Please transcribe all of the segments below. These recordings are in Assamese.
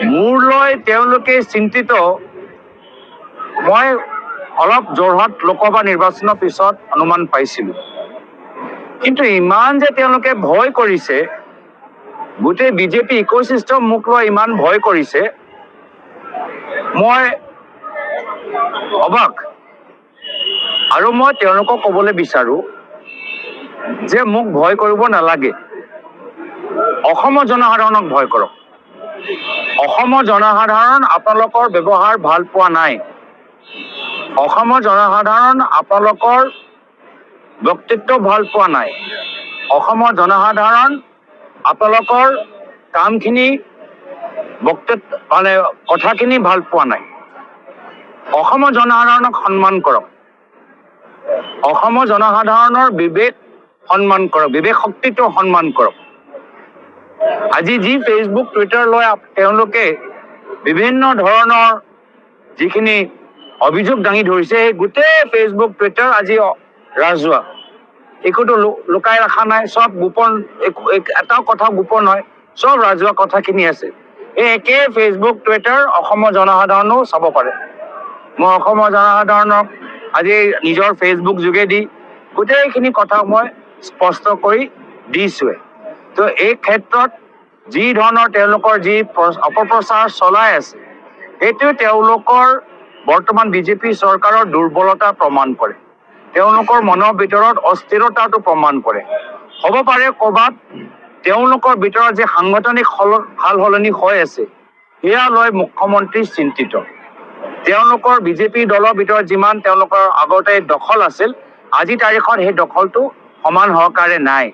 মোৰলৈ তেওঁলোকে চিন্তিত। মই অলপ যোৰহাট লোকসভা নিৰ্বাচনৰ পিছত অনুমান পাইছিলোঁ, কিন্তু ইমান যে তেওঁলোকে ভয় কৰিছে, গোটেই বিজেপি ইক'চিষ্টেম মোক লৈ ইমান ভয় কৰিছে, মই অবাক। আৰু মই তেওঁলোকক ক'বলৈ বিচাৰোঁ যে মোক ভয় কৰিব নালাগে, অসমৰ জনসাধাৰণক ভয় কৰক। অসমৰ জনসাধাৰণ আপোনালোকৰ ব্যৱহাৰ ভাল পোৱা নাই। অসমৰ জনসাধাৰণ আপোনালোকৰ ব্যক্তিত্ব ভাল পোৱা নাই। অসমৰ জনসাধাৰণ আপোনালোকৰ কামখিনি কথাখিনি ভাল পোৱা নাই। অসমৰ জনসাধাৰণক সন্মান কৰক। অসমৰ জনসাধাৰণৰ বিবেক সন্মান কৰক, বিবেক শক্তিটো সন্মান কৰক। আজি যি ফেচবুক টুইটাৰ লৈ তেওঁলোকে বিভিন্ন ধৰণৰ যিখিনি অভিযোগ দাঙি ধৰিছে, সেই গোটেই ফেচবুক টুইটাৰ আজি ৰাজহুৱা, একোতো লুকাই ৰখা নাই, চব গোপন, এটাও কথা গোপন হয়, চব ৰাজহুৱা কথাখিনি আছে। এই একে ফেচবুক টুইটাৰ অসমৰ জনসাধাৰণেও চাব পাৰে। মই অসমৰ জনসাধাৰণক আজি নিজৰ ফেচবুক যোগেদি গোটেইখিনি কথা মই স্পষ্ট কৰি দিছোঁৱে। তো এই ক্ষেত্ৰত যি ধৰণৰ তেওঁলোকৰ যি অপপ্ৰচাৰ চলাই আছে, সেইটোৱে তেওঁলোকৰ বৰ্তমান বিজেপি চৰকাৰৰ দুৰ্বলতা প্ৰমাণ কৰে, তেওঁলোকৰ মনৰ ভিতৰত অস্থিৰতাটো প্ৰমাণ কৰে। হ'ব পাৰে ক'ৰবাত তেওঁলোকৰ ভিতৰত যে সাংগঠনিক সাল সলনি হৈ আছে, সেয়া লৈ মুখ্যমন্ত্ৰী চিন্তিত। তেওঁলোকৰ বিজেপি দলৰ ভিতৰত যিমান তেওঁলোকৰ আগতে দখল আছিল, আজি তাৰিখত সেই দখলটো সমান সহকাৰে নাই,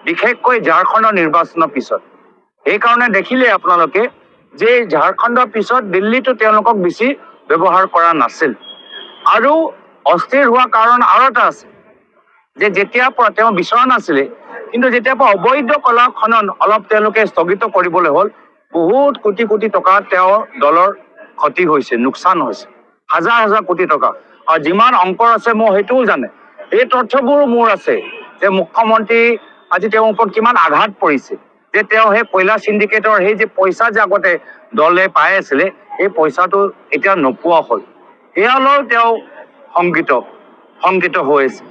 বিশেষকৈ ঝাৰখণ্ডৰ নিৰ্বাচনৰ পিছত। সেইকাৰণে দেখিলে আপোনালোকে যে ঝাৰখণ্ডৰ পিছত দিল্লীতো তেওঁলোকক বেছি ব্যৱহাৰ কৰা নাছিল। আৰু অস্থিৰ হোৱা কাৰণ আৰু এটা আছে, যে যেতিয়াৰ পৰা তেওঁ বিচৰা নাছিলে, কিন্তু যেতিয়াৰ পৰা অবৈধ কলা খনন অলপ তেওঁলোকে স্থগিত কৰিবলৈ হ'ল, বহুত কোটি কোটি টকা তেওঁৰ দলৰ ক্ষতি হৈছে, লোকচান হৈছে, হাজাৰ হাজাৰ কোটি টকা। আৰু যিমান অংকৰ আছে মোৰ সেইটোও জানে, এই তথ্যবোৰো মোৰ আছে, যে মুখ্যমন্ত্ৰী আজি তেওঁৰ ওপৰত কিমান আঘাত পৰিছে, যে তেওঁ সেই কয়লা চিণ্ডিকেটৰ সেই যে পইচা যে আগতে দলে পাই আছিলে, সেই পইচাটো এতিয়া নোপোৱা হ'ল, সেয়ালৈও তেওঁ শংকিত হৈ আছে।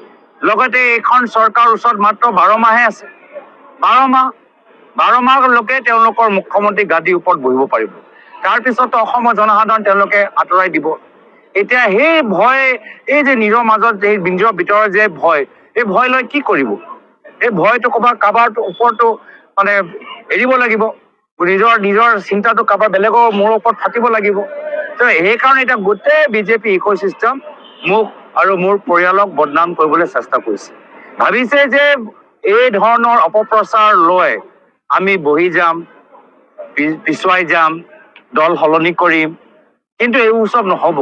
লগতে এইখন চৰকাৰৰ ওচৰত মাত্ৰ 12 মাহে আছে, 12 মাহলৈকে তেওঁলোকৰ মুখ্যমন্ত্ৰী গাদীৰ ওপৰত বহিব পাৰিব। তাৰপিছতো অসমৰ জনসাধাৰণ তেওঁলোকে আঁতৰাই দিব। এতিয়া সেই ভয়, এই যে নিজৰ মাজত যে নিজৰ ভিতৰৰ যে ভয়, এই ভয় লৈ কি কৰিব? এই ভয়টো কাৰোবাৰ ওপৰতো এৰিব লাগিব, নিজৰ চিন্তাটো কাৰোবাৰ বেলেগৰ মূৰৰ ওপৰত ফাটিব লাগিব। তো সেইকাৰণে এতিয়া গোটেই বিজেপি ইক'চিষ্টেম মোক আৰু মোৰ পৰিয়ালক বদনাম কৰিবলৈ চেষ্টা কৰিছে। ভাবিছে যে এই ধৰণৰ অপপ্ৰচাৰ লৈ আমি বহি যাম, পিছুৱাই যাম, দল সলনি কৰিম, কিন্তু এইবোৰ চব নহ'ব।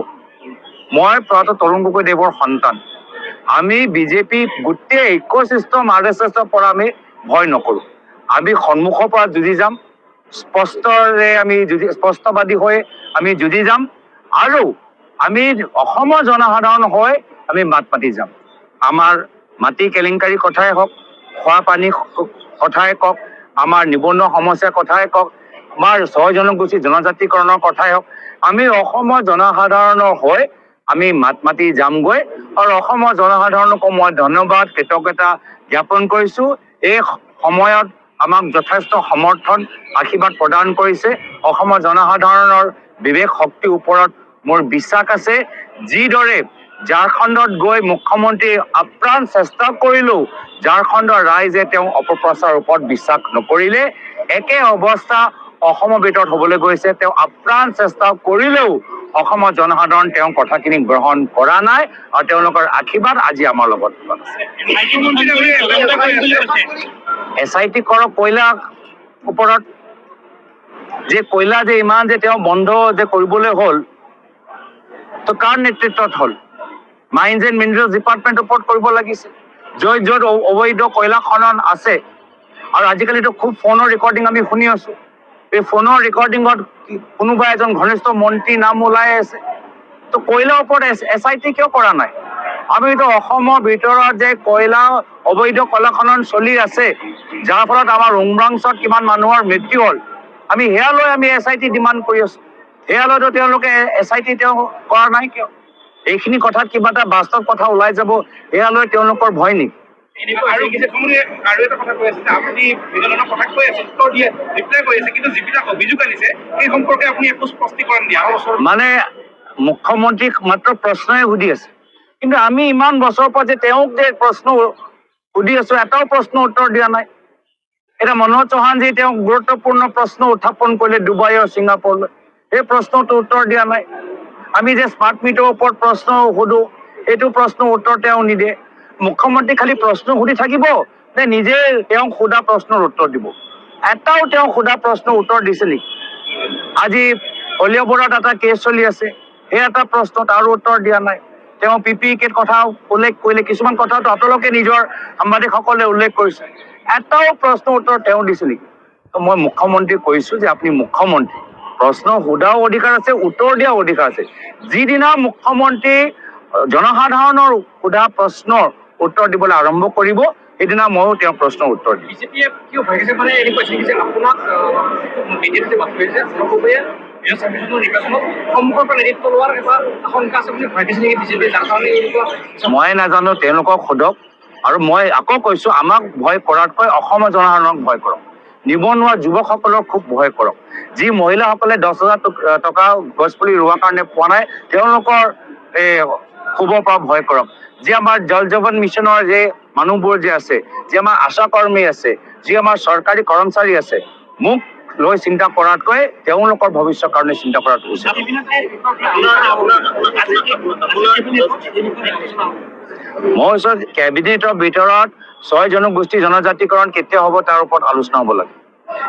মই প্ৰয়াত তৰুণ গগৈদেৱৰ সন্তান। আমি বিজেপি গোটেই ইক'চিষ্টেম RSSৰ পৰা আমি ভয় নকৰোঁ। আমি সন্মুখৰ পৰা যুঁজি যাম, স্পষ্টবাদী হৈ আমি যুঁজি যাম, আৰু আমি অসমৰ জনসাধাৰণ হৈ আমি মাত মাতি যাম। আমাৰ মাটি কেলেংকাৰী কথাই হওক, খোৱা পানী কথাই কওক, আমাৰ নিবনুৱা সমস্যাৰ কথাই কওক, আমাৰ 6 জনগোষ্ঠী জনজাতিকৰণৰ কথাই হওক, আমি অসমৰ জনসাধাৰণৰ হৈ আমি মাত মাতি যামগৈ। আৰু অসমৰ জনসাধাৰণকো মই ধন্যবাদ, কৃতজ্ঞতা জ্ঞাপন কৰিছোঁ। এই সময়ত আমাক যথেষ্ট সমৰ্থন, আশীৰ্বাদ প্ৰদান কৰিছে। অসমৰ জনসাধাৰণৰ বিবেক শক্তিৰ ওপৰত মোৰ বিশ্বাস আছে। যিদৰে ঝাৰখণ্ডত গৈ মুখ্যমন্ত্ৰী আপ্ৰাণ চেষ্টা কৰিলেও ঝাৰখণ্ডৰ ৰাইজে তেওঁ অপপ্ৰচাৰৰ ওপৰত বিশ্বাস নকৰিলে, একে অৱস্থা অসমৰ ভিতৰত হ'বলৈ গৈছে। তেওঁ আপ্ৰাণ চেষ্টা কৰিলেও অসমৰ জনসাধাৰণ তেওঁৰ কথাখিনি গ্ৰহণ কৰা নাই, আৰু তেওঁলোকৰ আশীৰ্বাদ আজি আমাৰ লগত আছে। SIT কৰক কয়লাৰ ওপৰত, যে কয়লা যে ইমান যে তেওঁ বন্ধ যে কৰিবলৈ হ'ল, তো কাৰ নেতৃত্বত হ'ল? মাইন্স এণ্ড মিনাৰেলছ ডিপাৰ্টমেণ্টৰ ওপৰত কৰিব লাগিছিল। য'ত অবৈধ কয়লা খনন আছে, আৰু আজিকালিতো খুব ফোনৰ ৰেকৰ্ডিং আমি শুনি আছোঁ, এই ফোনৰ ৰেকৰ্ডিঙত কোনোবা এজন ঘনিষ্ঠ মন্ত্ৰীৰ নাম ওলাই আছে। তো কয়লাৰ ওপৰত SIT কিয় কৰা নাই? আমিতো অসমৰ ভিতৰত যে অবৈধ কয়লা খনন চলি আছে, যাৰ ফলত আমাৰ উমৰাংচত কিমান মানুহৰ মৃত্যু হ'ল, আমি সেয়া লৈ আমি SIT ডিমাণ্ড কৰি আছো। সেয়া লৈতো তেওঁলোকে SIT তেওঁ কৰা নাই কিয়? এইখিনি কথাত কিবা এটা বাস্তৱ কথা ওলাই যাব, সেয়া লৈ তেওঁলোকৰ ভয় নেকি? আৰু এটা কথা কৈ আছে যে আপুনি বিভিন্ন কথা কৈ আছে, উত্তৰ দিয়ে, ৰিপ্লাই কৰি আছে, কিন্তু যিবিলাক অভিযোগ আনিছে সেই সম্পৰ্কে আপুনি একো স্পষ্টীকৰণ দিয়া মানে মুখ্যমন্ত্ৰীক মাত্ৰ প্ৰশ্নই সুধি আছে, কিন্তু আমি ইমান বছৰৰ পৰা যে তেওঁক যে প্ৰশ্ন সুধি আছো, এটাও প্ৰশ্ন উত্তৰ দিয়া নাই। এটা মনোহৰ চৌহানজী তেওঁক গুৰুত্বপূৰ্ণ প্ৰশ্ন উত্থাপন কৰিলে ডুবাই আৰু ছিংগাপুৰলৈ, সেই প্ৰশ্নটো উত্তৰ দিয়া নাই। আমি যে স্মাৰ্ট মিটাৰৰ ওপৰত প্ৰশ্ন সোধো, সেইটো প্ৰশ্ন উত্তৰ তেওঁ নিদিয়ে। মুখ্যমন্ত্ৰী খালি প্ৰশ্ন সুধি থাকিব নে নিজে তেওঁক সোধা প্ৰশ্নৰ উত্তৰ দিব? এটাও তেওঁক সোধা প্ৰশ্নৰ উত্তৰ দিছে নেকি? আজি কলিয়াবৰত এটা কেছ চলি আছে, সেই এটা প্ৰশ্ন তাৰ উত্তৰ দিয়া নাই। তেওঁ PPE কথা উল্লেখ কৰিলে, কিছুমান কথাটো আপোনালোকে নিজৰ সাংবাদিকসকলে উল্লেখ কৰিছে, এটাও প্ৰশ্ন উত্তৰ তেওঁ দিছে নেকি? মই মুখ্যমন্ত্ৰীক কৈছো যে আপুনি মুখ্যমন্ত্ৰী, প্ৰশ্ন সোধাও অধিকাৰ আছে, উত্তৰ দিয়াও অধিকাৰ আছে। যিদিনা মুখ্যমন্ত্ৰী জনসাধাৰণৰ সোধা প্ৰশ্নৰ উত্তৰ দিবলৈ আৰম্ভ কৰিব, সেইদিনা ময়ো তেওঁ প্ৰশ্নৰ উত্তৰ দিম। বিজেপিয়ে কিয় ভাবিছে মানে এনেকুৱা যে আপোনাক বিজেপিয়ে বাতৰি আছে নিৰ্বাচনত সন্মুখৰ পৰা নেতৃত্ব লোৱাৰ এটা আশংকা আছে বুলি ভাবিছে নেকি বিজেপিয়ে? যাৰ কাৰণে মই নাজানো, তেওঁলোকক সোধক। আৰু মই আকৌ কৈছো, আমাক ভয় কৰাতকৈ অসমৰ জনসাধাৰণক ভয় কৰক। নিবনুৱা যুৱকসকলক খুব ভয় কৰক। যি মহিলাসকলে 10,000 টকা গছপুলি ৰোৱাৰ কাৰণে পোৱা নাই, তেওঁলোকৰ শুবৰ পৰা ভয় কৰক। যি আমাৰ জল জীৱন মিছনৰ যে মানুহবোৰ যে আছে, যি আমাৰ আশা কৰ্মী আছে, যি আমাৰ চৰকাৰী কৰ্মচাৰী আছে, মোক লৈ চিন্তা কৰাতকৈ তেওঁলোকৰ ভৱিষ্যতৰ কাৰণে চিন্তা কৰাটো উচিত। মই কৈছো কেবিনেটৰ ভিতৰত 6 জনগোষ্ঠী জনজাতিকৰণ কেতিয়া হ'ব তাৰ ওপৰত আলোচনা হ'ব লাগে।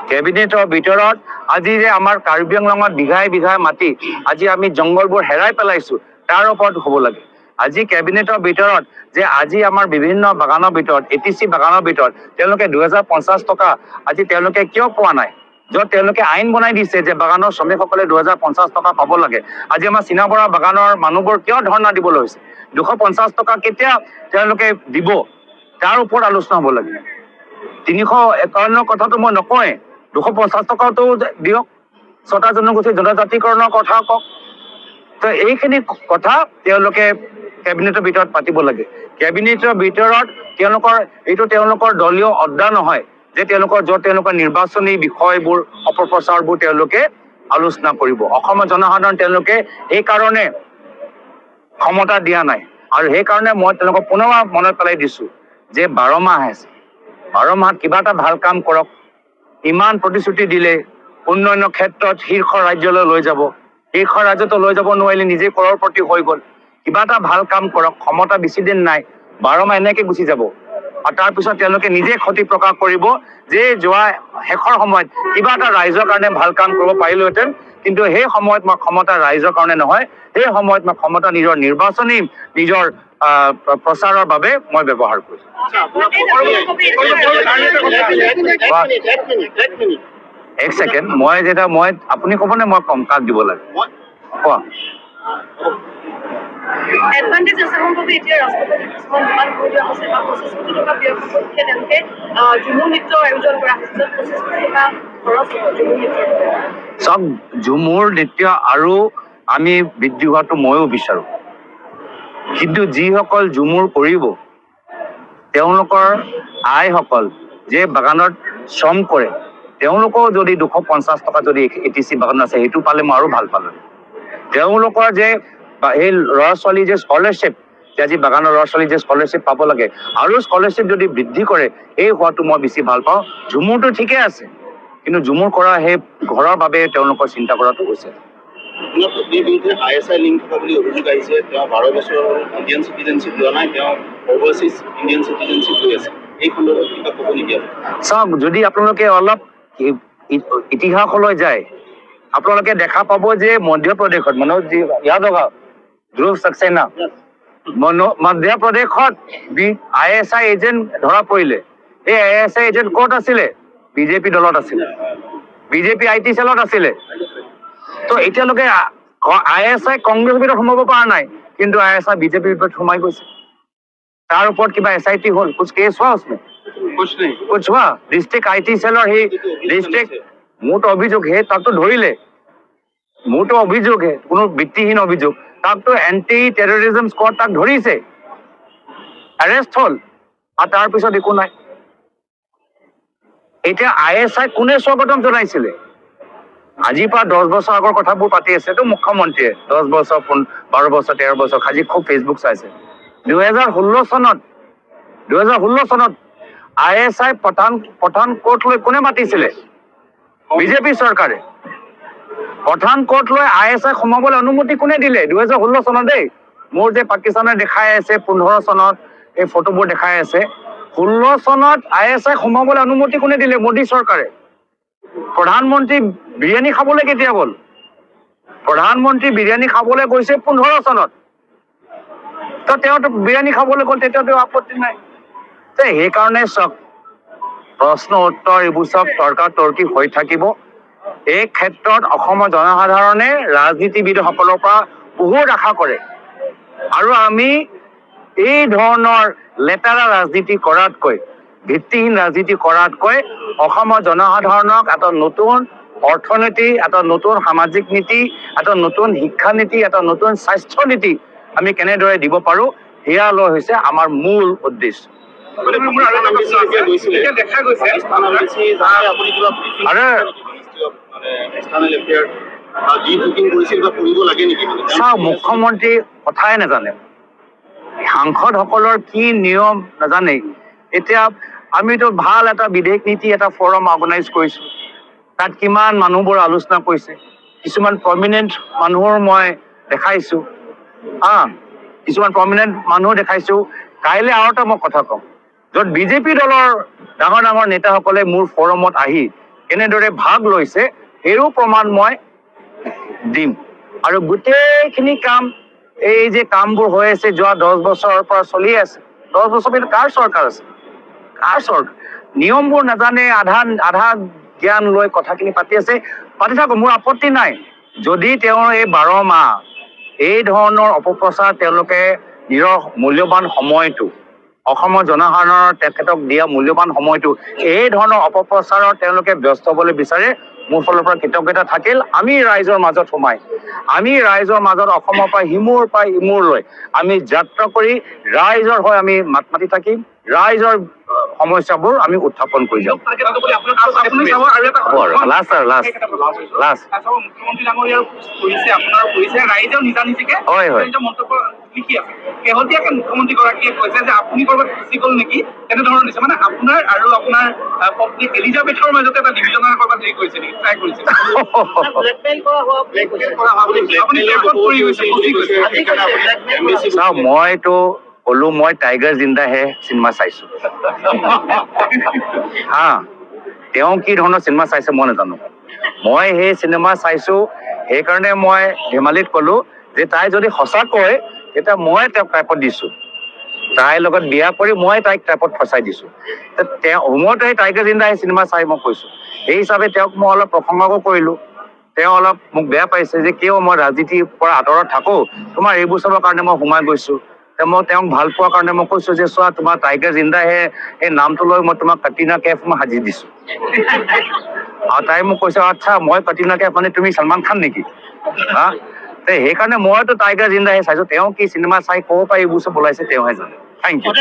কেবিনেটৰ ভিতৰত আজি যে আমাৰ কাৰ্বি আংলঙত বিঘাই বিঘাই মাটি আজি আমি জংঘলবোৰ হেৰাই পেলাইছো, তাৰ ওপৰত হ'ব লাগে। আজি কেবিনেটৰ ভিতৰত যে আজি আমাৰ বিভিন্ন বাগানৰ ভিতৰত ATC বাগানৰ ভিতৰত তেওঁলোকে 2050 টকা আজি তেওঁলোকে কিয় পোৱা নাই? য'ত তেওঁলোকে আইন বনাই দিছে যে বাগানৰ শ্ৰমিকসকলে 2050 টকা পাব লাগে, আজি আমাৰ চিনাবৰা বাগানৰ মানুহবোৰ কিয় ধৰ্ণা দিবলৈ হৈছে? 250 টকা কেতিয়া তেওঁলোকে দিব, তাৰ ওপৰত আলোচনা হ'ব লাগে। 351 কথাটো মই নকওঁৱে, 250 টকাটো দিয়ক, 6টা জনগোষ্ঠী জনজাতিকৰণৰ কথা কওক। তো এইখিনি কথা তেওঁলোকে কেবিনেটৰ ভিতৰত পাতিব লাগে। কেবিনেটৰ ভিতৰত এইটো তেওঁলোকৰ দলীয় অড্ডা নহয় যে য'ত তেওঁলোকৰ নিৰ্বাচনী বিষয়বোৰ অপপ্ৰচাৰবোৰ তেওঁলোকে আলোচনা কৰিব। অসমৰ জনসাধাৰণ তেওঁলোকে সেইকাৰণে ক্ষমতা দিয়া নাই, আৰু সেইকাৰণে মই তেওঁলোকক পুনৰ মনত পেলাই দিছো যে 12 মাহ আছে, 12 মাহত কিবা এটা ভাল কাম কৰক। ইমান প্ৰতিশ্ৰুতি দিলে, উন্নয়নৰ ক্ষেত্ৰত শীৰ্ষ ৰাজ্যলৈ লৈ যাব, শীৰ্ষ ৰাজ্যতো লৈ যাব নোৱাৰিলে, নিজে কৰৰপতি হৈ গ'ল। কিবা এটা ভাল কাম কৰক, ক্ষমতা বেছি দিন নাই, 12 মাহ এনেকে গুচি যাব। আৰু তাৰপিছত তেওঁলোকে নিজে ক্ষতি প্ৰকাশ কৰিব যে যোৱা শেষৰ সময়ত কিবা এটা ৰাইজৰ কাৰণে ভাল কাম কৰিব পাৰিলোহেঁতেন, কিন্তু সেই সময়ত মই ক্ষমতা ৰাইজৰ কাৰণে নহয়, সেই সময়ত মই ক্ষমতা নিজৰ নিৰ্বাচনী নিজৰ প্ৰচাৰৰ বাবে মই ব্যৱহাৰ কৰিছো। এক ছেকেণ্ড, মই আপুনি ক'বনে মই কম কাক দিব লাগে? কোৱা। এডভান্টেজ আছে সম্ভৱে এতিয়া ৰাষ্ট্ৰপতি কিছুমান বিমান কৰি দিয়া হৈছে বা 25 কোটি টকা ব্যয় সম্পৰ্কে তেওঁলোকে ঝুমুৰ নৃত্য আয়োজন কৰা হৈছে, 25 কোটি টকা খৰচ হ'ব ঝুমুৰ নৃত্যৰ। চব ঝুমুৰ নৃত্য আৰু আমি বৃদ্ধি হোৱাটো ময়ো বিচাৰো, কিন্তু যিসকল ঝুমুৰ কৰিব তেওঁলোকৰ আইসকল যে বাগানত শ্ৰম কৰে, তেওঁলোকেও যদি 250 টকা যদি ATC বাগান আছে সেইটো পালে মই আৰু ভাল পালো। তেওঁলোকৰ যে সেই ল'ৰা ছোৱালী যে স্কলাৰশ্বিপ, আজি বাগানৰ ল'ৰা ছোৱালী যে স্কলাৰশ্বিপ পাব লাগে, আৰু স্কলাৰশ্বিপ যদি বৃদ্ধি কৰে, এই হোৱাটো মই বেছি ভাল পাওঁ। ঝুমুৰটো ঠিকে আছে, কিন্তু ঝুমুৰ কৰা সেই ঘৰৰ বাবে তেওঁলোকৰ চিন্তা কৰাটো উচিত। ISI লিংক থকা বুলি অভিযোগ আহিছে, তেওঁ 12 বছৰ ইণ্ডিয়ান চিটিজেনশ্বিপ লোৱা নাই, তেওঁ অভাৰচিজ ইণ্ডিয়ান চিটিজেনশ্বিপ লৈ আছে। এই খণ্ডত কিবা ক'ব নেকি? চাওক, যদি আপোনালোকে অলপ ইতিহাসলৈ যায়, আপোনালোকে দেখা পাব যে মধ্যপ্ৰদেশত মনোজ য়াদৱ, ধ্ৰুৱ সাক্সেনা, মধ্যপ্ৰদেশত ISI এজেণ্ট ধৰা পৰিলে। এই ISI এজেণ্ট ক'ত আছিলে? বিজেপি দলত আছিলে, বিজেপি IT চেলত আছিলে। তো এতিয়ালৈকে ISI কংগ্ৰেছৰ ভিতৰত সোমাব পৰা নাই, কিন্তু ISI বিজেপিৰ ভিতৰত সোমাই গৈছে। তাৰ ওপৰত কিবা SIT হ'ল, কুছ কেছ হোৱা उसमें? कुछ हुआ? डिस्ट्रिक्ट IT सेल और ही মোৰতো অভিযোগ হে তাকতো ধৰিলে মোৰতো অভিযোগ হে কোনো ভিত্তিহীন অভিযোগ তাকতো এণ্টি টেৰৰিজম স্কোৱাড তাক ধৰিছে এৰেষ্ট হ'ল আৰু তাৰপিছত একো নাই এতিয়া ISI কোনে স্বাগতম জনাইছিলে আজিৰ পৰা 10 বছৰ আগৰ কথাবোৰ পাতি আছে তো মুখ্যমন্ত্ৰীয়ে 10 বছৰ 12 বছৰ 13 বছৰ আজি খুব ফেচবুক চাইছে 2016 চনত ISI পঠানকোটলৈ কোনে মাতিছিলে বিজেপি চৰকাৰে পঠানকোটলৈ ISI সোমাবলৈ অনুমতি কোনে দিলে 2016 চনত দেই মোৰ যে পাকিস্তানে দেখাই আছে 15 চনত এই ফটোবোৰ দেখাই আছে 16 চনত ISI সোমাবলৈ অনুমতি কোনে দিলে মোদী চৰকাৰে প্ৰধানমন্ত্ৰী বিৰিয়ানী খাবলৈ কেতিয়া গ'ল প্ৰধানমন্ত্ৰী বিৰিয়ানী খাবলৈ গৈছে 15 চনত তো তেওঁতো বিৰিয়ানী খাবলৈ গ'ল তেতিয়াতো আপত্তি নাই তে সেইকাৰণে চক প্ৰশ্ন উত্তৰ এইবোৰ চব তৰ্কাতৰ্কি হৈ থাকিব এই ক্ষেত্ৰত অসমৰ জনসাধাৰণে ৰাজনীতিবিদসকলৰ পৰা বহুত আশা কৰে আৰু আমি এই ধৰণৰ লেতেৰা ৰাজনীতি কৰাতকৈ ভিত্তিহীন ৰাজনীতি কৰাতকৈ অসমৰ জনসাধাৰণক এটা নতুন অৰ্থনীতি এটা নতুন সামাজিক নীতি এটা নতুন শিক্ষা নীতি এটা নতুন স্বাস্থ্য নীতি আমি কেনেদৰে দিব পাৰোঁ সেয়া লৈ হৈছে আমাৰ মূল উদ্দেশ্য মোৰ আৰু এটা প্ৰশ্ন আছে এতিয়া দেখা গৈছে আৰু এক্সটাৰ্নেল এফেয়াৰ বুকিং কৰিছিল বা কৰিব লাগে নেকি চাওক মুখ্যমন্ত্ৰী কথাই নাজানে সাংসদসকলৰ কি নিয়ম নাজানে এতিয়া আমিতো ভাল এটা বিদেশ নীতি এটা ফৰাম অৰ্গেনাইজ কৰিছোঁ তাত কিমান মানুহবোৰ আলোচনা কৰিছে কিছুমান প্ৰমিনেণ্ট মানুহৰ মই দেখাইছোঁ কিছুমান প্ৰমিনেণ্ট মানুহ দেখাইছোঁ কাইলৈ আৰু এটা মই কথা ক'ম য'ত বিজেপি দলৰ ডাঙৰ ডাঙৰ নেতাসকলে মোৰ ফৰমত আহি কেনেদৰে ভাগ লৈছে সেইও প্ৰমাণ মই দিম আৰু গোটেইখিনি কাম এই যে কামবোৰ হৈ আছে যোৱা 10 বছৰৰ পৰা চলি আছে 10 বছৰ ভিতৰত কাৰ চৰকাৰ আছে কাৰ চৰকাৰ নিয়মবোৰ নাজানে আধা জ্ঞান লৈ কথাখিনি পাতি আছে পাতি থাকক মোৰ আপত্তি নাই যদি তেওঁৰ এই 12 মাহ এই ধৰণৰ অপপ্ৰচাৰ তেওঁলোকে নিজৰ মূল্যৱান সময়টো অসমৰ জনসাধাৰণৰ তেখেতক দিয়া মূল্যৱান সময়টো এই ধৰণৰ অপপ্ৰচাৰত তেওঁলোকে ব্যস্ত হ'বলৈ বিচাৰে মোৰ ফালৰ পৰা কৃতজ্ঞতা থাকিল আমি ৰাইজৰ মাজত সোমাই আমি ৰাইজৰ মাজত অসমৰ পৰা ইমূৰলৈ আমি যাত্ৰা কৰি ৰাইজৰ হৈ আমি মাত মাতি থাকিম ৰাইজৰ সমস্যাবোৰ আমি উত্থাপন কৰি যাম লাষ্ট মুখ্যমন্ত্ৰী ডাঙৰীয়াৰ কৰিছে আপোনাৰ কৰিছে ৰাইজেও নিজা নিজিকে হয় মন্তব্য লিখি আছে শেহতীয়াকে মুখ্যমন্ত্ৰীগৰাকীয়ে কৈছে যে আপুনি ক'ৰবাত গুচি গ'ল নেকি তেনেধৰণৰ দিছে মানে আপোনাৰ আৰু আপোনাৰ পত্নী এলিজাবেথৰ মাজতে এটা ডিভিজনৰ ক'ৰবাত হেৰি কৰিছে নেকি ট্ৰাই কৰিছে চাওক মইতো ক'লো মই টাইগাৰ জিন্দা হে চিনেমা চাইছো তেওঁ কি ধৰণৰ চিনেমা চাইছে মই নাজানো মই সেই চিনেমা চাইছো সেইকাৰণে মই ধেমালিত ক'লো যে তাই যদি সঁচা কয় তেতিয়া মই তেওঁক টাইপত দিছো তাইৰ লগত বিয়া কৰি মই তাইক টাইপত ফচাই দিছো মইতো সেই টাইগাৰ জিন্দা সেই চিনেমা চাই মই কৈছো সেই হিচাপে তেওঁক মই অলপ প্ৰসংগও কৰিলো তেওঁ অলপ মোক বেয়া পাইছে যে কিয় মই ৰাজনীতিৰ পৰা আঁতৰত থাকো তোমাৰ এইবোৰ চাবৰ কাৰণে মই সোমাই গৈছো মই তেওঁক ভাল পোৱাৰ কাৰণে মই কৈছো যে চোৱা তোমাৰ টাইগাৰ জিন্দাহে এই নামটো লৈ মই তোমাক কটৰিনা কেফ মই সাজি দিছো আৰু তাই মোক কৈছে আচ্ছা মই কটৰিনা কেফ মানে তুমি সলমান খান নেকি সেইকাৰণে মইতো টাইগাৰ জিন্দাহে চাইছো তেওঁ কি চিনেমা চাই ক'ব পাৰি এইবোৰ চব ওলাইছে তেওঁহে জানে থেংক ইউ